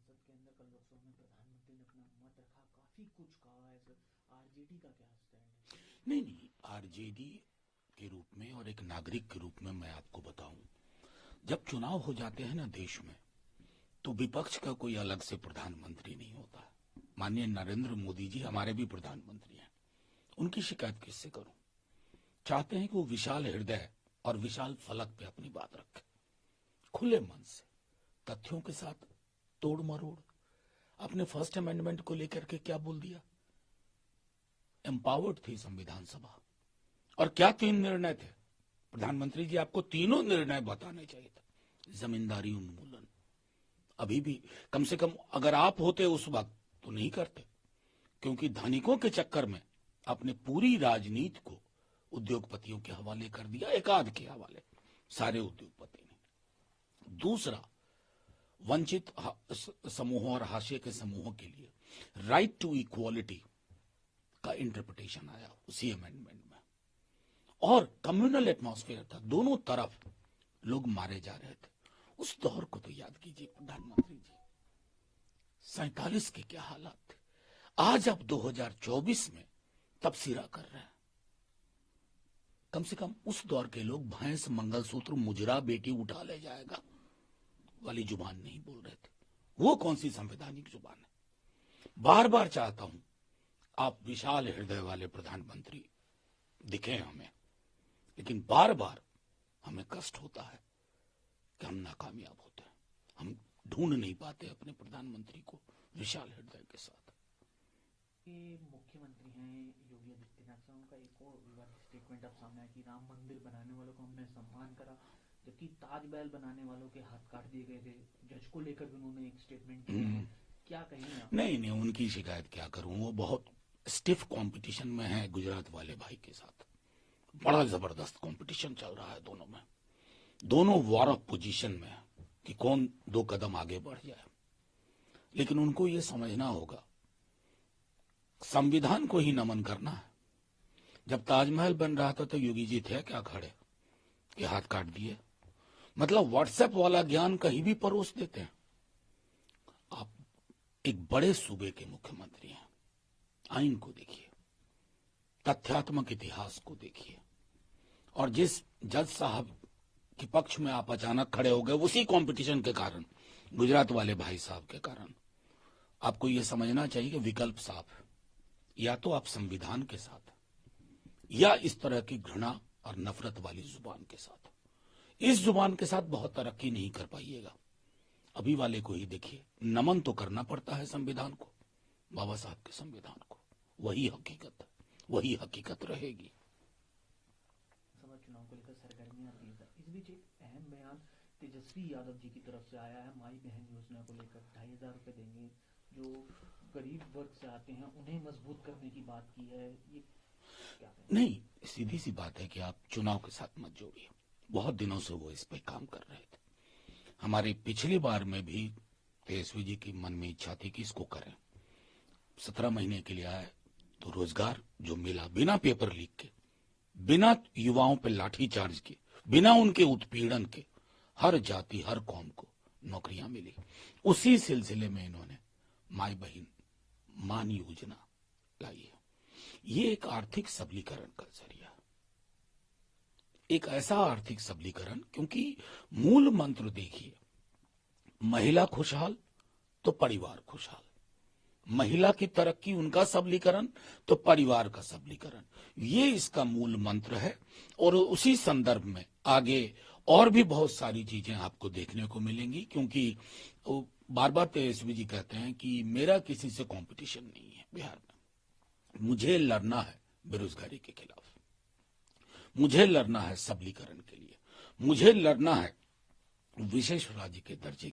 संसद के अंदर कल लोकसभा में प्रधानमंत्री ने अपना मत रखा, काफी कुछ कहा है सर। आरजेडी का क्या स्टैंड है? नहीं, आरजेडी के रूप में और एक नागरिक के रूप में मैं आपको बताऊं, जब चुनाव हो जाते हैं ना देश में, तो विपक्ष का कोई अलग से प्रधानमंत्री नहीं होता। माननीय नरेंद्र मोदी जी हमारे भी प्रधानमंत्री हैं, उनकी शिकायत किससे करूं? चाहते हैं कि वो विशाल हृदय और विशाल फलक पे अपनी बात रखें, खुले मन से, तथ्यों के साथ, तोड़ मरोड़। अपने फर्स्ट अमेंडमेंट को लेकर के क्या बोल दिया? एम्पावर्ड थी संविधान सभा, और क्या 3 निर्णय थे? प्रधानमंत्री जी, आपको तीनों निर्णय बताने चाहिए थे। जमींदारी उन्मूलन, अभी भी कम से कम अगर आप होते उस वक्त तो नहीं करते, क्योंकि धनिकों के चक्कर में आपने पूरी राजनीति को उद्योगपतियों के हवाले कर दिया, एकाध के हवाले, सारे उद्योगपति ने। दूसरा, वंचित समूहों और हाशिए के समूहों के लिए राइट टू इक्वालिटी का इंटरप्रिटेशन आया उसी अमेंडमेंट में, और कम्युनल एटमॉस्फेयर था, दोनों तरफ लोग मारे जा रहे थे। उस दौर को तो याद कीजिए प्रधानमंत्री जी, 47 के क्या हालात थे। आज आप 2024 में तबसीरा कर रहे हैं। कम से कम उस दौर के लोग भैंस, मंगलसूत्र, मुजरा, बेटी उठा ले जाएगा वाली जुबान नहीं बोल रहे थे। वो कौन सी संवैधानिक जुबान है? बार बार चाहता हूं आप विशाल हृदय वाले प्रधानमंत्री दिखे हमें, लेकिन बार बार हमें कष्ट होता है कि हम नाकामयाब होते हैं। हम ढूंढ नहीं पाते अपने प्रधानमंत्री को विशाल हृदय के साथ। ये मुख्यमंत्री हैं योगी आदित्यनाथ साहब, उनका एक और विवादित स्टेटमेंट अब सामने आया कि राम मंदिर बनाने वालों को हमने सम्मान करा, जबकि ताजमहल बनाने वालों के हाथ काट दिए गए थे। जज को लेकर भी उन्होंने एक स्टेटमेंट दिया है, क्या कहेंगे आप? नहीं, उनकी शिकायत क्या करूं, वो बहुत स्टिफ कंपटीशन में है गुजरात वाले भाई के साथ। बड़ा जबरदस्त कंपटीशन चल रहा है दोनों में, दोनों वॉर ऑफ पोजीशन में है कि कौन 2 कदम आगे बढ़ जाए। लेकिन उनको ये समझना होगा, संविधान को ही नमन करना है। जब ताजमहल बन रहा था तो योगी जी थे क्या खड़े कि हाथ काट दिए? मतलब व्हाट्सएप वाला ज्ञान कहीं भी परोस देते हैं। आप एक बड़े सूबे के मुख्यमंत्री हैं, आइन को देखिए, तथ्यात्मक इतिहास को देखिए, और जिस जज साहब के पक्ष में आप अचानक खड़े हो गए उसी कंपटीशन के कारण, गुजरात वाले भाई साहब के कारण, आपको यह समझना चाहिए कि विकल्प साफ है। या तो आप संविधान के साथ, या इस तरह की घृणा और नफरत वाली जुबान के साथ। इस जुबान के साथ बहुत तरक्की नहीं कर पाइएगा। अभी वाले को ही देखिए, नमन तो करना पड़ता है संविधान को, बाबा साहब के संविधान को। वही हकीकत है, वही हकीकत रहेगी। सभा चुनाव को लेकर सरगर्मियां तेज है। इस बीच एक अहम बयान तेजस्वी यादव जी की तरफ से आया है, माई बहन योजना को लेकर 2500 रुपए देंगे, जो गरीब वर्ग से आते हैं उन्हें मजबूत करने की बात की है। ये क्या है? नहीं, सीधी सी बात है कि आप चुनाव के साथ मत जोड़िए। बहुत दिनों से वो इस पे काम कर रहे थे। हमारी पिछली बार में भी तेजस्वी जी की मन में इच्छा थी कि इसको करें। 17 महीने के लिए आए तो रोजगार जो मिला, बिना पेपर लीक के, बिना युवाओं पे लाठी चार्ज के, बिना उनके उत्पीड़न के, हर जाति हर कौम को नौकरियां मिली। उसी सिलसिले में इन्होंने माई बहन मान योजना लाई है। ये एक आर्थिक सबलीकरण का जरिया, एक ऐसा आर्थिक सबलीकरण, क्योंकि मूल मंत्र देखिए, महिला खुशहाल तो परिवार खुशहाल, महिला की तरक्की, उनका सबलीकरण तो परिवार का सबलीकरण, ये इसका मूल मंत्र है। और उसी संदर्भ में आगे और भी बहुत सारी चीजें आपको देखने को मिलेंगी, क्योंकि बार बार तेजस्वी जी कहते हैं कि मेरा किसी से कंपटीशन नहीं है बिहार में, मुझे लड़ना है बेरोजगारी के खिलाफ, मुझे लड़ना है सबलीकरण के लिए, मुझे लड़ना है विशेष राज्य के दर्जे